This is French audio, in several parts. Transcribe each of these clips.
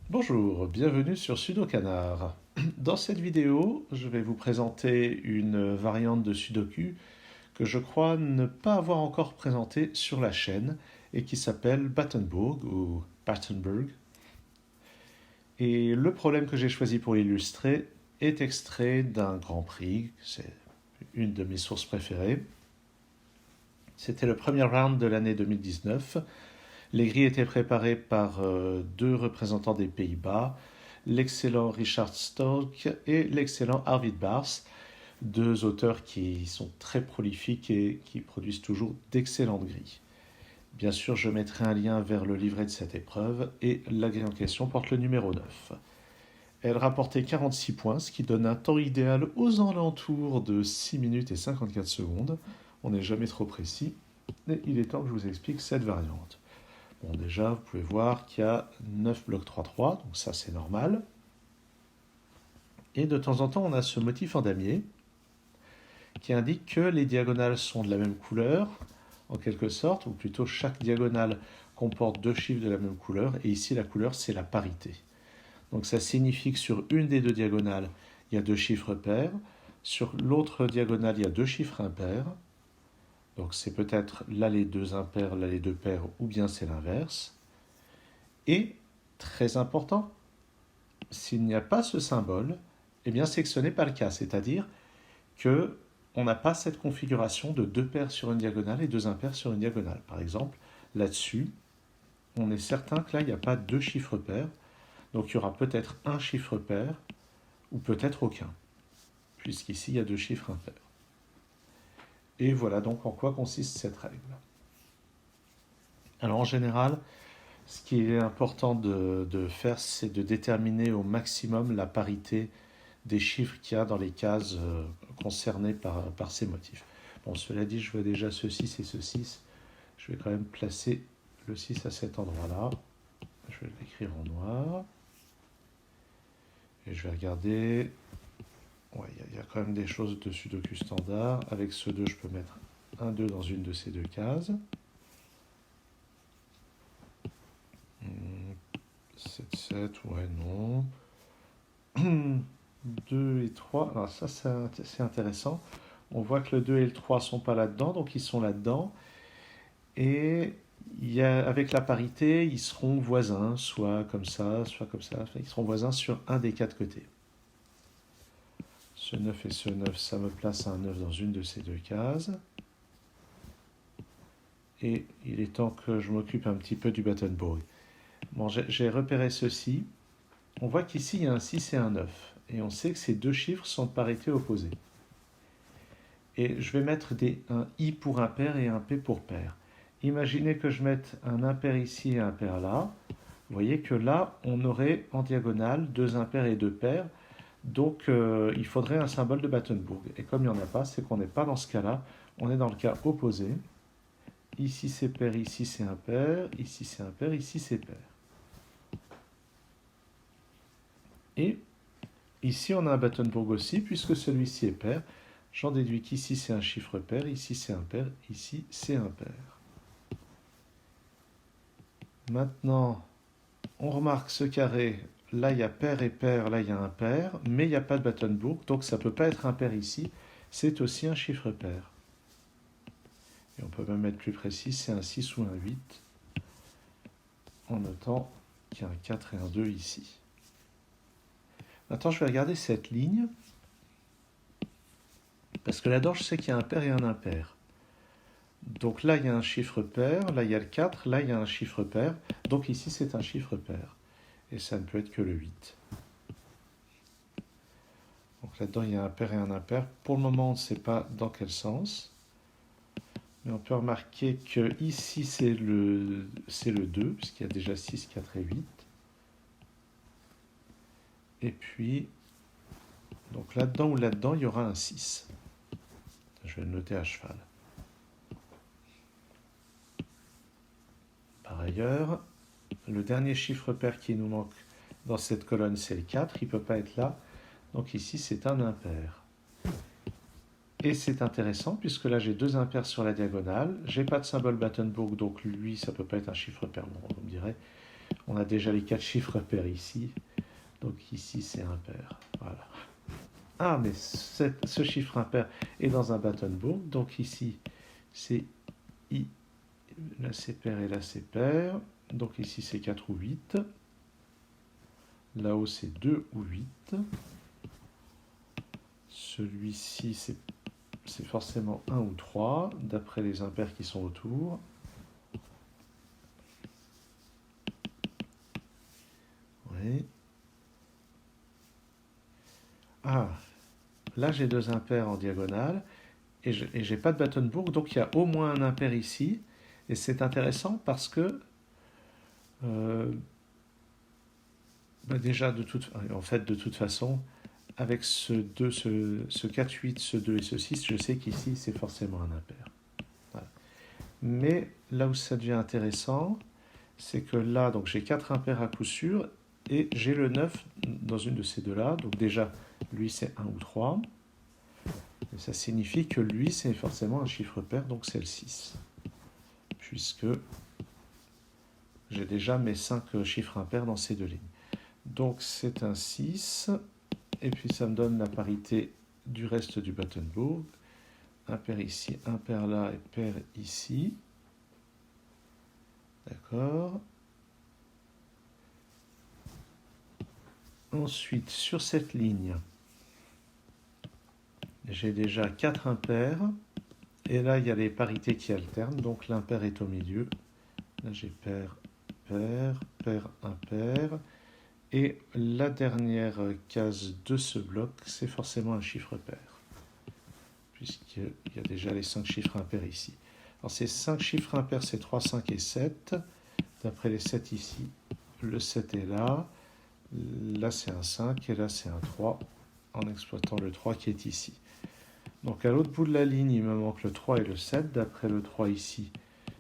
Bonjour, bienvenue sur Sudokanar. Dans cette vidéo, je vais vous présenter une variante de Sudoku que je crois ne pas avoir encore présentée sur la chaîne et qui s'appelle Battenburg ou Battenberg. Et le problème que j'ai choisi pour l'illustrer est extrait d'un Grand Prix, c'est une de mes sources préférées. C'était le premier round de l'année 2019. Les grilles étaient préparées par deux représentants des Pays-Bas, l'excellent Richard Stolk et l'excellent Arvid Bars, deux auteurs qui sont très prolifiques et qui produisent toujours d'excellentes grilles. Bien sûr, je mettrai un lien vers le livret de cette épreuve et la grille en question porte le numéro 9. Elle rapportait 46 points, ce qui donne un temps idéal aux alentours de 6 minutes et 54 secondes. On n'est jamais trop précis, et il est temps que je vous explique cette variante. Bon, déjà, vous pouvez voir qu'il y a 9 blocs 3-3, donc ça c'est normal. Et de temps en temps, on a ce motif en damier qui indique que les diagonales sont de la même couleur, en quelque sorte, ou plutôt chaque diagonale comporte deux chiffres de la même couleur, et ici la couleur c'est la parité. Donc ça signifie que sur une des deux diagonales, il y a deux chiffres pairs, sur l'autre diagonale, il y a deux chiffres impairs, donc c'est peut-être là les deux impairs, là les deux pairs, ou bien c'est l'inverse. Et, très important, s'il n'y a pas ce symbole, eh bien c'est que ce n'est pas le cas, c'est-à-dire que on n'a pas cette configuration de deux paires sur une diagonale et deux impairs sur une diagonale. Par exemple, là-dessus, on est certain que là, il n'y a pas deux chiffres pairs, donc il y aura peut-être un chiffre pair, ou peut-être aucun, puisqu'ici, il y a deux chiffres impairs. Et voilà donc en quoi consiste cette règle. Alors en général, ce qui est important de faire, c'est de déterminer au maximum la parité des chiffres qu'il y a dans les cases concernées par ces motifs. Bon, cela dit, je vois déjà ce 6 et ce 6. Je vais quand même placer le 6 à cet endroit-là. Je vais l'écrire en noir. Et je vais regarder. Ouais, il y a quand même des choses de Sudoku standard. Avec ce 2, je peux mettre un 2 dans une de ces deux cases. 7, 7, ouais, non. 2 et 3, alors ça c'est intéressant. On voit que le 2 et le 3 ne sont pas là-dedans, donc ils sont là-dedans. Et avec la parité, ils seront voisins, soit comme ça, soit comme ça. Enfin, ils seront voisins sur un des quatre côtés. Ce 9 et ce 9, ça me place un 9 dans une de ces deux cases. Et il est temps que je m'occupe un petit peu du Battenburg. Bon, j'ai repéré ceci. On voit qu'ici, il y a un 6 et un 9. Et on sait que ces deux chiffres sont de parité opposée. Et je vais mettre un I pour impair et un P pour pair. Imaginez que je mette un impair ici et un pair là. Vous voyez que là, on aurait en diagonale deux impairs et deux pairs. Donc, il faudrait un symbole de Battenburg. Et comme il n'y en a pas, c'est qu'on n'est pas dans ce cas-là. On est dans le cas opposé. Ici, c'est pair, ici, c'est impair. Ici, c'est impair, ici, c'est pair. Et ici, on a un Battenburg aussi, puisque celui-ci est pair. J'en déduis qu'ici, c'est un chiffre pair, ici, c'est impair, ici, c'est impair. Maintenant, on remarque ce carré. Là, il y a pair et pair, là, il y a impair, mais il n'y a pas de Battenburg, donc ça ne peut pas être impair ici. C'est aussi un chiffre pair. Et on peut même être plus précis, c'est un 6 ou un 8, en notant qu'il y a un 4 et un 2 ici. Maintenant, je vais regarder cette ligne, parce que là-dedans, je sais qu'il y a un pair et un impair. Donc là, il y a un chiffre pair, là, il y a le 4, là, il y a un chiffre pair. Donc ici, c'est un chiffre pair. Et ça ne peut être que le 8. Donc là-dedans, il y a un pair et un impair. Pour le moment, on ne sait pas dans quel sens. Mais on peut remarquer que ici, c'est le 2, puisqu'il y a déjà 6, 4 et 8. Et puis, donc là-dedans ou là-dedans, il y aura un 6. Je vais le noter à cheval. Par ailleurs, le dernier chiffre pair qui nous manque dans cette colonne, c'est le 4. Il ne peut pas être là. Donc ici, c'est un impair. Et c'est intéressant, puisque là, j'ai deux impairs sur la diagonale. J'ai pas de symbole Battenburg, donc lui, ça ne peut pas être un chiffre pair. Bon, vous me direz, On a déjà les 4 chiffres pairs ici. Donc ici, c'est impair. Voilà. Ah, mais ce chiffre impair est dans un Battenbourg. Donc ici, c'est I, là c'est pair et là c'est pair. Donc ici, c'est 4 ou 8. Là-haut, c'est 2 ou 8. Celui-ci, c'est forcément 1 ou 3, d'après les impairs qui sont autour. Oui. Ah, là j'ai 2 impairs en diagonale, et j'ai pas de Battenbourg, donc il y a au moins un impair ici. Et c'est intéressant parce que, déjà, en fait, de toute façon, avec ce 2, ce 4, 8, ce 2 et ce 6, je sais qu'ici, c'est forcément un impair. Voilà. Mais là où ça devient intéressant, c'est que là, donc j'ai 4 impairs à coup sûr, et j'ai le 9 dans une de ces deux-là. Donc déjà, lui, c'est 1 ou 3. Et ça signifie que lui, c'est forcément un chiffre pair, donc c'est le 6. Puisque j'ai déjà mes 5 chiffres impairs dans ces deux lignes. Donc c'est un 6, et puis ça me donne la parité du reste du Battenbourg. Un pair ici, un pair là et pair ici. D'accord. Ensuite, sur cette ligne, j'ai déjà 4 impairs. Et là, il y a les parités qui alternent. Donc l'impair est au milieu. Là, j'ai pair, pair, pair, impair. Et la dernière case de ce bloc, c'est forcément un chiffre pair, puisqu'il y a déjà les 5 chiffres impairs ici. Alors ces 5 chiffres impairs, c'est 3, 5 et 7. D'après les 7 ici, le 7 est là. Là, c'est un 5 et là, c'est un 3, en exploitant le 3 qui est ici. Donc à l'autre bout de la ligne, il me manque le 3 et le 7. D'après le 3 ici,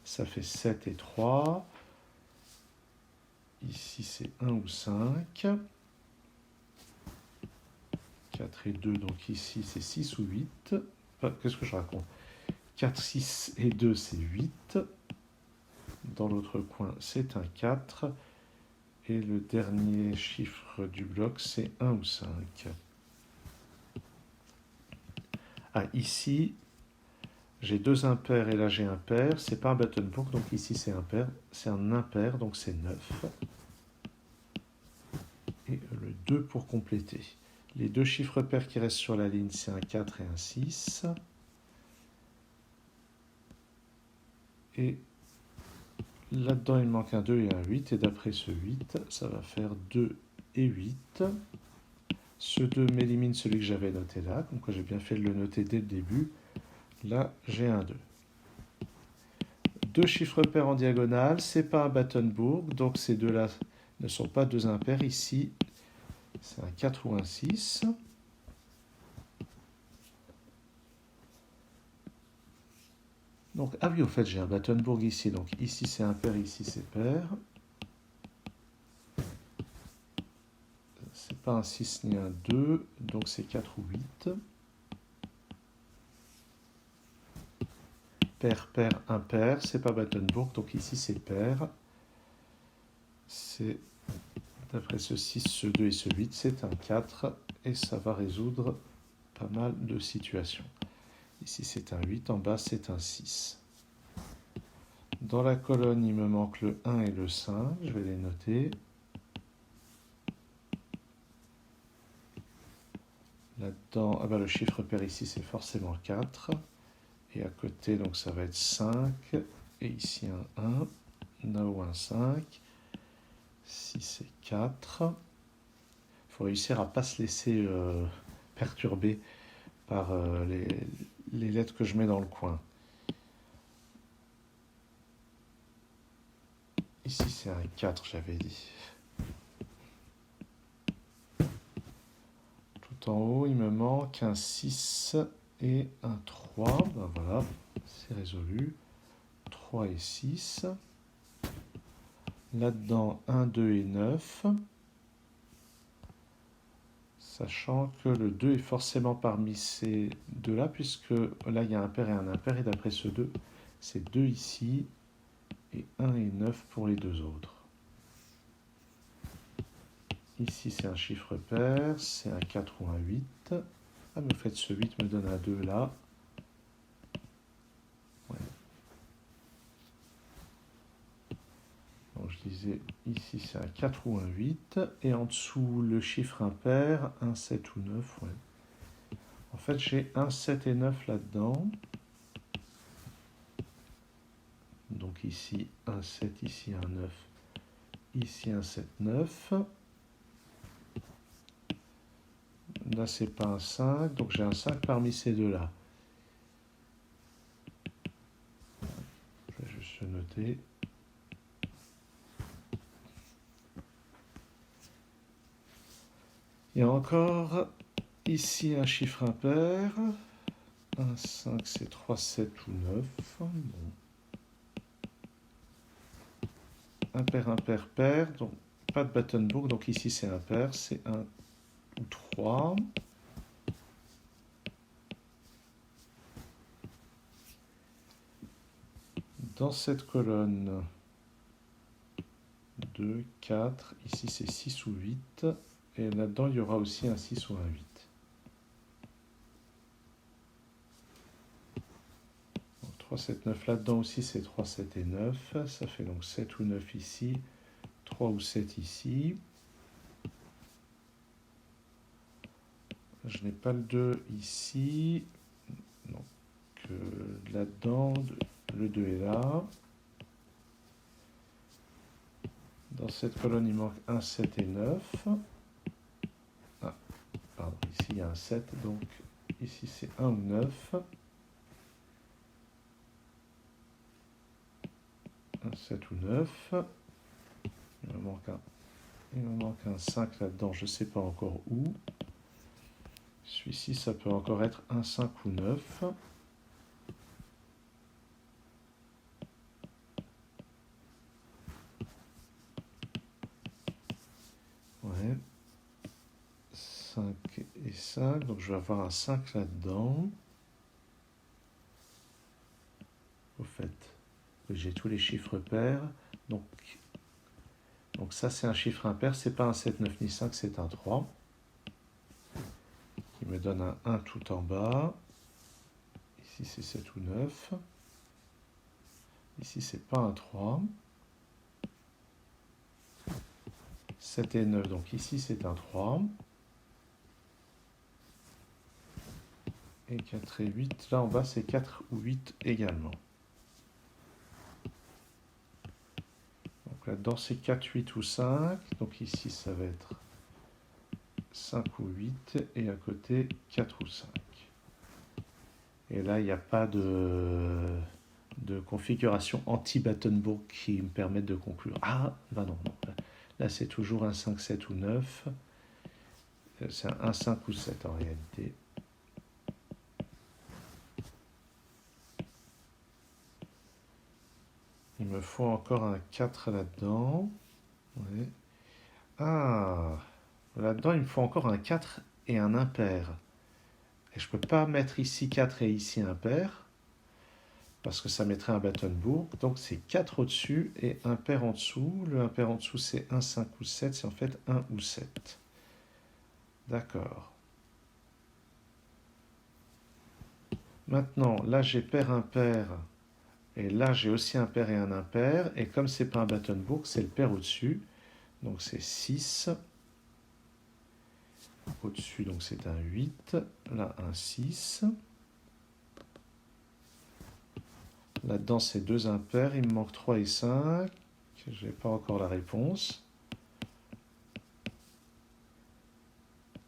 ça fait 7 et 3. Ici, c'est 1 ou 5. 4 et 2, donc ici, c'est 6 ou 8. Enfin, qu'est-ce que je raconte? 4, 6 et 2, c'est 8. Dans l'autre coin, c'est un 4. Et le dernier chiffre du bloc, c'est 1 ou 5. Ah, ici, j'ai 2 impairs et là j'ai un pair. C'est pas un Battenbourg, donc ici c'est un pair. C'est un impair, donc c'est 9. Et le 2 pour compléter. Les 2 chiffres pairs qui restent sur la ligne, c'est un 4 et un 6. Et là-dedans, il manque un 2 et un 8. Et d'après ce 8, ça va faire 2 et 8. Ce 2 m'élimine celui que j'avais noté là. Donc j'ai bien fait de le noter dès le début. Là, j'ai un 2. 2 chiffres pairs en diagonale, c'est pas un Battenbourg. Donc ces deux-là ne sont pas 2 impairs. Ici, c'est un 4 ou un 6. Donc, ah oui, au fait, j'ai un Battenbourg ici. Donc ici, c'est impair, ici, c'est pair. C'est pas un 6 ni un 2, donc c'est 4 ou 8. Pair, pair, impair, c'est pas Battenbourg, donc ici c'est pair. C'est, d'après ce 6, ce 2 et ce 8, c'est un 4, et ça va résoudre pas mal de situations. Ici c'est un 8, en bas c'est un 6. Dans la colonne, il me manque le 1 et le 5, je vais les noter. Là-dedans, ah ben, le chiffre pair ici c'est forcément 4. Et à côté, donc ça va être 5. Et ici un 1. Là-haut un 5. 6 et 4. Il faut réussir à ne pas se laisser perturber par les lettres que je mets dans le coin. Ici c'est un 4, j'avais dit. Tout en haut, il me manque un 6 et un 3. Ben voilà, c'est résolu. 3 et 6. Là-dedans, 1, 2 et 9. Sachant que le 2 est forcément parmi ces deux-là, puisque là, il y a un pair et un impair, et d'après ce 2, c'est 2 ici, et 1 et 9 pour les deux autres. Ici, c'est un chiffre pair, c'est un 4 ou un 8. Ah, mais en fait, ce 8 me donne un 2 là. Ouais. Donc, je disais, ici, c'est un 4 ou un 8. Et en dessous, le chiffre impair, un 7 ou 9. Ouais. En fait, j'ai un 7 et 9 là-dedans. Donc ici, un 7, ici, un 9. Ici, un 7, 9. Là, c'est pas un 5, donc j'ai un 5 parmi ces deux-là. Je vais juste le noter. Il y a encore ici un chiffre impair. Un 5, c'est 3, 7 ou 9. Bon. Impair, impair, pair. Donc, pas de button book. Donc ici, c'est impair. C'est 1 ou 3. Dans cette colonne, 2, 4. Ici, c'est 6 ou 8. Et là-dedans, il y aura aussi un 6 ou un 8. 3, 7, 9. Là-dedans aussi, c'est 3, 7 et 9. Ça fait donc 7 ou 9 ici, 3 ou 7 ici. Je n'ai pas le 2 ici. Donc, là-dedans, le 2 est là. Dans cette colonne, il manque un 7 et 9. Ah, pardon, ici, il y a un 7. Donc, ici, c'est 1 ou 9. Un 7 ou 9. Il me manque un 5 là-dedans, je ne sais pas encore où. Celui-ci, ça peut encore être un 5 ou 9. Ouais. 5 et 5, donc je vais avoir un 5 là-dedans. Au fait, j'ai tous les chiffres pairs. Donc ça, c'est un chiffre impair. C'est pas un 7, 9 ni 5, c'est un 3. Qui me donne un 1 tout en bas. Ici, c'est 7 ou 9. Ici, c'est pas un 3. 7 et 9, donc ici, c'est un 3. Et 4 et 8, là en bas, c'est 4 ou 8 également. Donc là-dedans, c'est 4, 8 ou 5. Donc ici, ça va être 5 ou 8. Et à côté, 4 ou 5. Et là, il n'y a pas de configuration anti-Battenburg qui me permette de conclure. Ah, bah non, non. Là, c'est toujours un 5, 7 ou 9. C'est un 5 ou 7 en réalité. Il me faut encore un 4 là-dedans. Ouais. Ah, là-dedans, il me faut encore un 4 et un impair. Et je ne peux pas mettre ici 4 et ici impair, parce que ça mettrait un Battenburg. Donc c'est 4 au-dessus et impair en dessous. Le impair en dessous, c'est 1, 5 ou 7. C'est en fait 1 ou 7. D'accord. Maintenant, là, j'ai pair, impair. Et là, j'ai aussi un pair et un impair. Et comme c'est pas un Battenburg, c'est le pair au-dessus. Donc c'est 6. Au-dessus, donc c'est un 8. Là, un 6. Là-dedans, c'est 2 impairs. Il me manque 3 et 5. Je n'ai pas encore la réponse.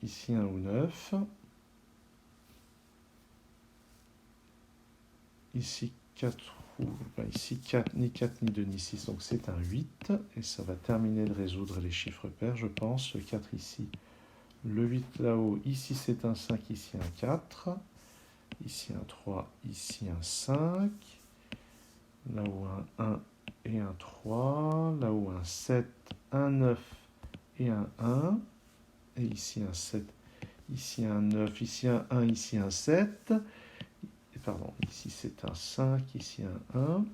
Ici, 1 ou 9. Ici, 4 ou... ici, 4, ni 4, ni 2, ni 6. Donc c'est un 8. Et ça va terminer de résoudre les chiffres pairs, je pense. Le 4 ici. Le 8 là-haut. Ici, c'est un 5. Ici, un 4. Ici, un 3. Ici, un 5. Là-haut, un 1 et un 3. Là-haut, un 7, un 9 et un 1. Et ici, un 7. Ici, un 9. Ici, un 1. Ici, un 7. Et pardon, ici, c'est un 5. Ici, un 1.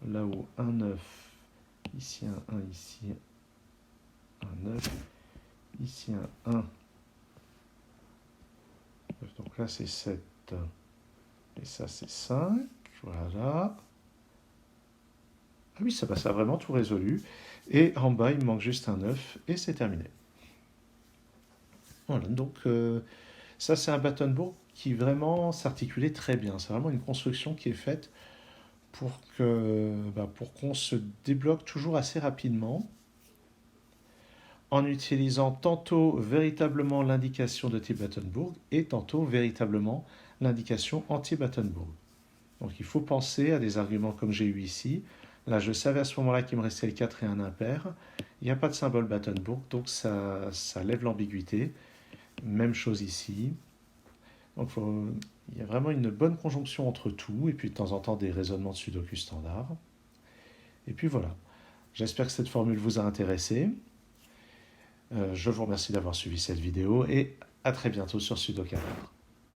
Là-haut, un 9. Ici, un 1. Ici, un 9. Ici un 1. Donc là c'est 7. Et ça c'est 5. Voilà. Ah oui, ça a vraiment tout résolu. Et en bas, il me manque juste un 9 et c'est terminé. Voilà, donc ça c'est un Battenbourg qui vraiment s'articulait très bien. C'est vraiment une construction qui est faite pour qu'on se débloque toujours assez rapidement en utilisant tantôt véritablement l'indication de type Battenbourg et tantôt véritablement l'indication anti-Battenbourg. Donc il faut penser à des arguments comme j'ai eu ici. Là, je savais à ce moment-là qu'il me restait le 4 et un impair. Il n'y a pas de symbole Battenbourg, donc ça lève l'ambiguïté. Même chose ici. Donc il y a vraiment une bonne conjonction entre tout, et puis de temps en temps des raisonnements de Sudoku standard. Et puis voilà. J'espère que cette formule vous a intéressé. Je vous remercie d'avoir suivi cette vidéo, et à très bientôt sur Sudoku.